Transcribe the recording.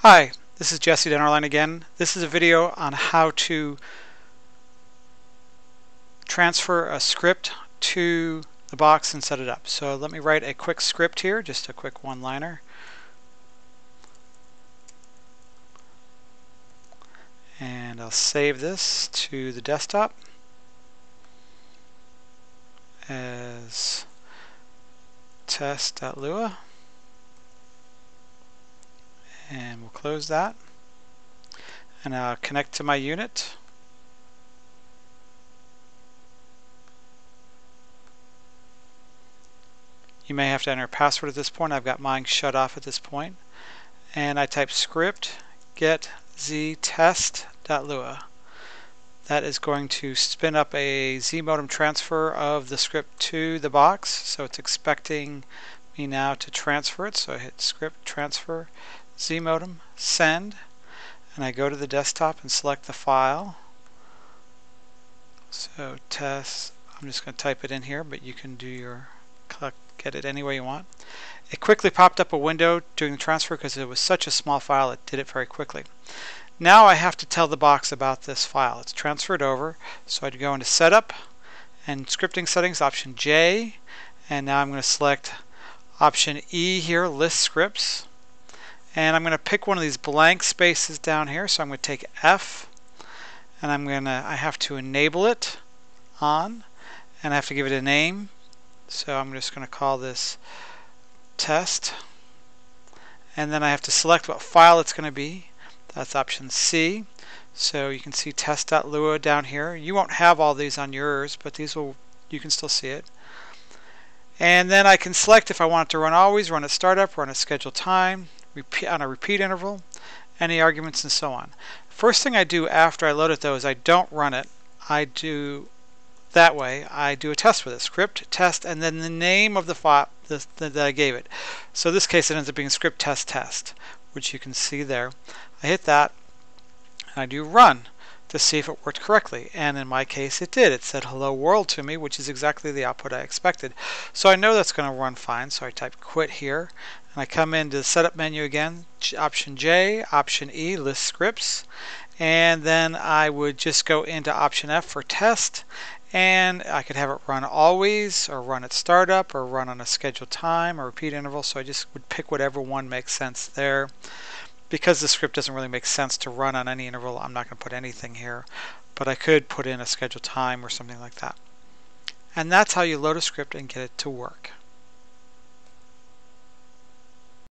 Hi, this is Jesse Dennerline again. This is a video on how to transfer a script to the box and set it up. So let me write a quick script here, just a quick one-liner. And I'll save this to the desktop as test.lua. And we'll close that. And I'll connect to my unit. You may have to enter a password at this point. I've got mine shut off at this point. And I type script get ztest.lua. That is going to spin up a Z-modem transfer of the script to the box. So it's expecting me now to transfer it. So I hit script transfer Z-modem send, and I go to the desktop and select the file. So test, I'm just going to type it in here, but you can do your get it any way you want. It quickly popped up a window doing the transfer because it was such a small file, it did it very quickly. Now I have to tell the box about this file. It's transferred over, so I'd go into setup and scripting settings, option J, and now I'm going to select option E here, list scripts. And I'm going to pick one of these blank spaces down here. So I'm going to take F, and I have to enable it on, and I have to give it a name. So I'm just going to call this test, and then I have to select what file it's going to be. That's option C. So you can see test.lua down here. You won't have all these on yours, but these will, you can still see it. And then I can select if I want it to run always, run at startup, run at scheduled time, on a repeat interval, any arguments, and so on. First thing I do after I load it though is I don't run it. I do that way. I do a test with it, script test, and then the name of the file that I gave it. So in this case it ends up being script test, which you can see there. I hit that and I do run to see if it worked correctly, and in my case it did. It said hello world to me, which is exactly the output I expected. So I know that's going to run fine, so I type quit here, and I come into the setup menu again, option J, option E, list scripts, and then I would just go into option F for test, and I could have it run always, or run at startup, or run on a scheduled time, or repeat interval, so I just would pick whatever one makes sense there. Because the script doesn't really make sense to run on any interval, I'm not going to put anything here, but I could put in a scheduled time or something like that. And that's how you load a script and get it to work.